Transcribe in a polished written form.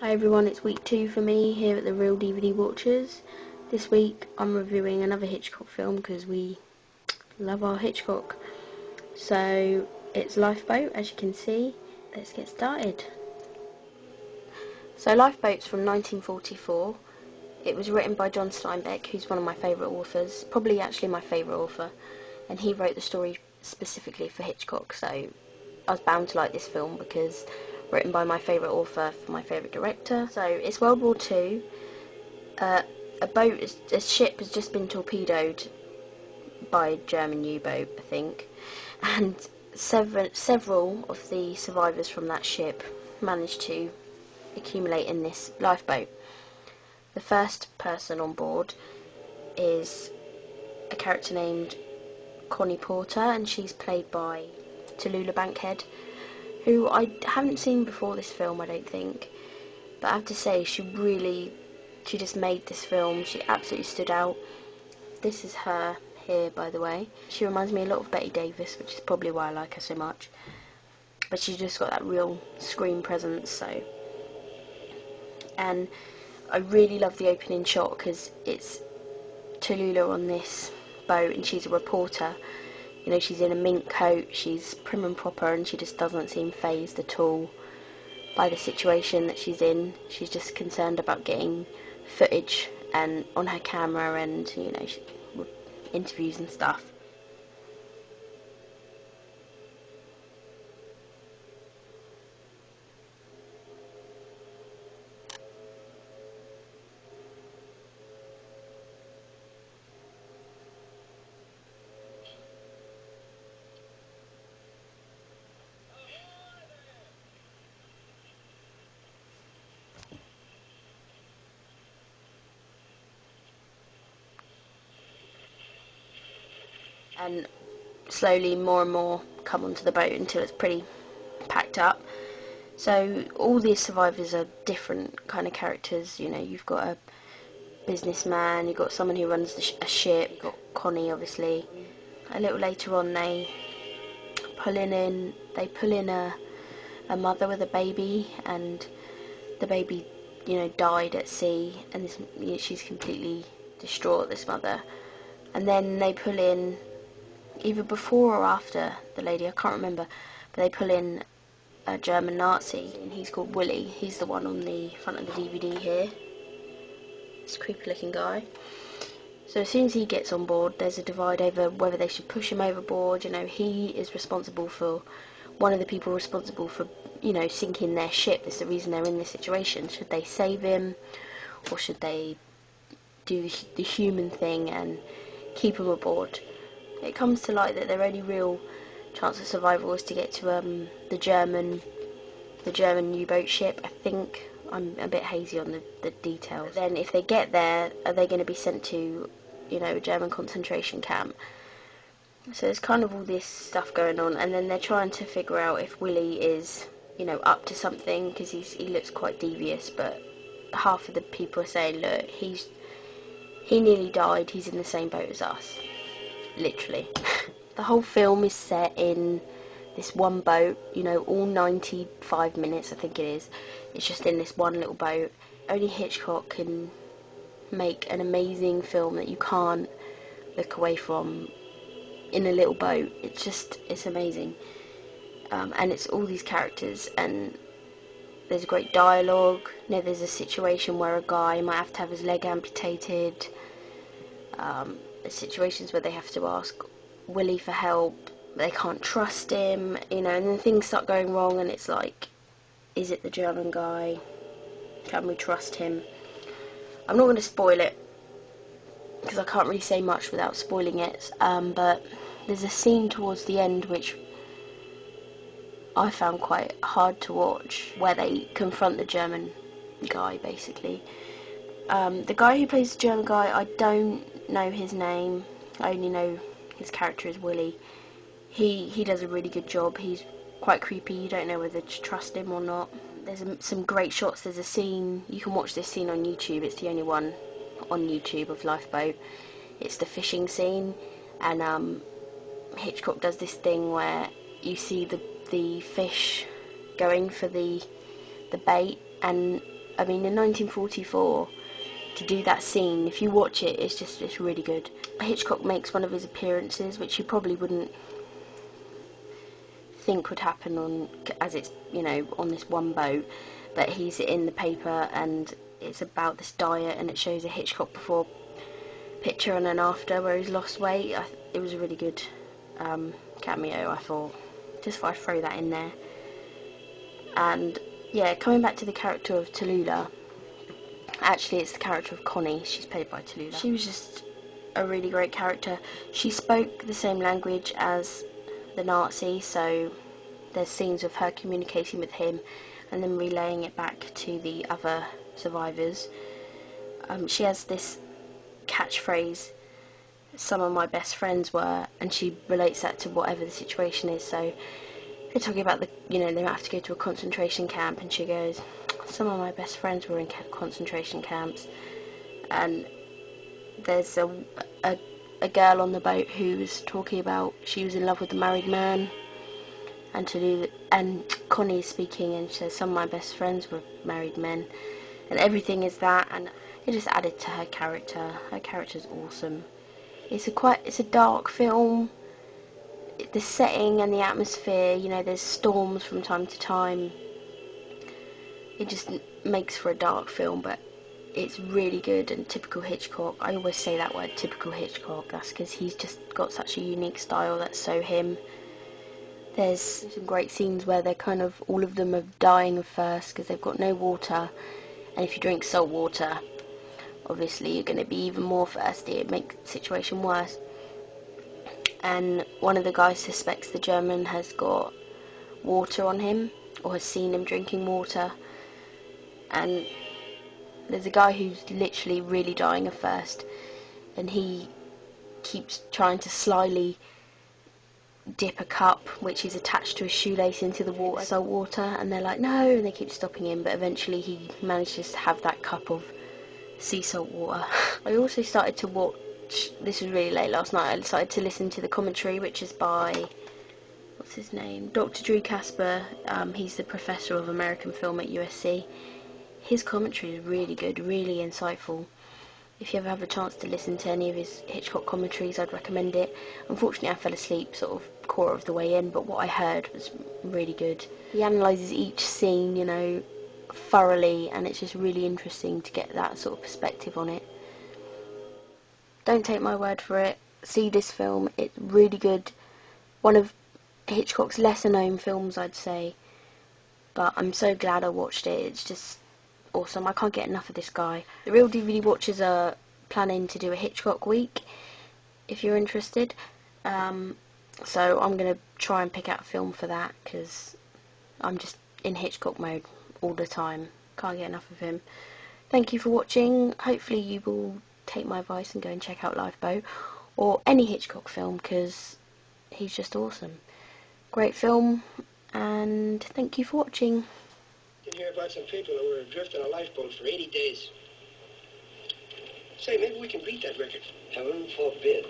Hi everyone, it's week 2 for me here at the Real DVD Watchers. This week I'm reviewing another Hitchcock film because we love our Hitchcock. So it's LifeBoat, as you can see. Let's get started. So LifeBoat's from 1944. It was written by John Steinbeck, who's one of my favourite authors, probably actually my favourite author, and he wrote the story specifically for Hitchcock, so I was bound to like this film because written by my favourite author for my favourite director. So it's World War II. A ship has just been torpedoed by a German U-boat, I think, and several of the survivors from that ship managed to accumulate in this lifeboat. The first person on board is a character named Connie Porter, and she's played by Tallulah Bankhead, who I haven't seen before this film, I don't think, but I have to say she just made this film. She absolutely stood out. This is her here, by the way. She reminds me a lot of Bette Davis, which is probably why I like her so much, but she's just got that real screen presence. And I really love the opening shot because it's Tallulah on this boat and she's a reporter. You know, she's in a mink coat, she's prim and proper, and she just doesn't seem fazed at all by the situation that she's in. She's just concerned about getting footage and on her camera and, you know, interviews and stuff. And slowly more and more come onto the boat until it's pretty packed up. So all these survivors are different kind of characters. You know, you've got a businessman, you've got someone who runs a ship, you've got Connie, obviously. A little later on they pull in a mother with a baby, and the baby, you know, died at sea, and this, you know, she's completely distraught, this mother. And then they pull in, either before or after the lady, I can't remember, but they pull in a German Nazi, and he's called Willie. He's the one on the front of the DVD here. This creepy looking guy. So as soon as he gets on board, there's a divide over whether they should push him overboard. You know, he is responsible for, one of the people responsible for, you know, sinking their ship. That's the reason they're in this situation. Should they save him, or should they do the human thing and keep him aboard? It comes to light that their only real chance of survival is to get to the German U-boat ship. I think I'm a bit hazy on the details. Then if they get there, are they going to be sent to, you know, a German concentration camp? So there's kind of all this stuff going on, and then they're trying to figure out if Willie is, you know, up to something, because he looks quite devious, but half of the people are saying, look, he nearly died, he's in the same boat as us. Literally. The whole film is set in this one boat, you know, all 95 minutes I think it is. It's just in this one little boat. Only Hitchcock can make an amazing film that you can't look away from in a little boat. It's amazing. And it's all these characters, and there's great dialogue. You know, there's a situation where a guy might have to have his leg amputated. There's situations where they have to ask Willie for help, but they can't trust him, you know, and then things start going wrong, and it's like, is it the German guy? Can we trust him? I'm not going to spoil it, because I can't really say much without spoiling it, but there's a scene towards the end which I found quite hard to watch, where they confront the German guy, basically. The guy who plays the German guy, I don't know his name. I only know his character is Willie. He does a really good job. He's quite creepy. You don't know whether to trust him or not. There's some great shots. There's a scene, you can watch this scene on YouTube. It's the only one on YouTube of Lifeboat. It's the fishing scene, and Hitchcock does this thing where you see the fish going for the bait, and I mean, in 1944, to do that scene, if you watch it, it's really good. Hitchcock makes one of his appearances, which you probably wouldn't think would happen as it's, you know, on this one boat, but he's in the paper and it's about this diet, and it shows a Hitchcock before picture and an after where he's lost weight. It was a really good cameo, I thought. Just thought I'd throw that in there. And yeah, coming back to the character of Tallulah, actually it's the character of Connie. She's played by Tallulah. She was just a really great character. She spoke the same language as the Nazi, so there's scenes of her communicating with him and then relaying it back to the other survivors. She has this catchphrase, "Some of my best friends were," and she relates that to whatever the situation is. So they're talking about they have to go to a concentration camp, and she goes, "Some of my best friends were in concentration camps." And there's a girl on the boat who's talking about she was in love with a married man, and Connie's speaking and she says, "Some of my best friends were married men," and everything is that, and it just added to her character. Her character's awesome. It's a dark film. The setting and the atmosphere, you know, there's storms from time to time. It just makes for a dark film, but it's really good and typical Hitchcock. I always say that word, typical Hitchcock. That's because he's just got such a unique style that's so him. There's some great scenes where they're kind of, all of them are dying of thirst because they've got no water, and if you drink salt water, obviously you're going to be even more thirsty. It makes the situation worse. And one of the guys suspects the German has got water on him, or has seen him drinking water, and there's a guy who's literally really dying of thirst, and he keeps trying to slyly dip a cup which is attached to a shoelace into the water, salt water, and they're like, no, and they keep stopping him, but eventually he manages to have that cup of sea salt water. I also started to watch, this was really late last night, I decided to listen to the commentary, which is by, what's his name, Dr. Drew Casper. He's the professor of American film at USC. His commentary is really good, really insightful. If you ever have a chance to listen to any of his Hitchcock commentaries, I'd recommend it. Unfortunately, I fell asleep sort of quarter of the way in, but what I heard was really good. He analyses each scene, you know, thoroughly, and it's just really interesting to get that sort of perspective on it. Don't take my word for it. See this film. It's really good. One of Hitchcock's lesser known films, I'd say. But I'm so glad I watched it. It's just awesome. I can't get enough of this guy. The Real DVD Watchers are planning to do a Hitchcock week, if you're interested. So I'm going to try and pick out a film for that, because I'm just in Hitchcock mode all the time. Can't get enough of him. Thank you for watching. Hopefully you will take my advice and go and check out LifeBoat, or any Hitchcock film, because he's just awesome. Great film, and thank you for watching. Did hear about some people who were adrift on a lifeboat for 80 days. Say, maybe we can beat that record. Heaven forbid.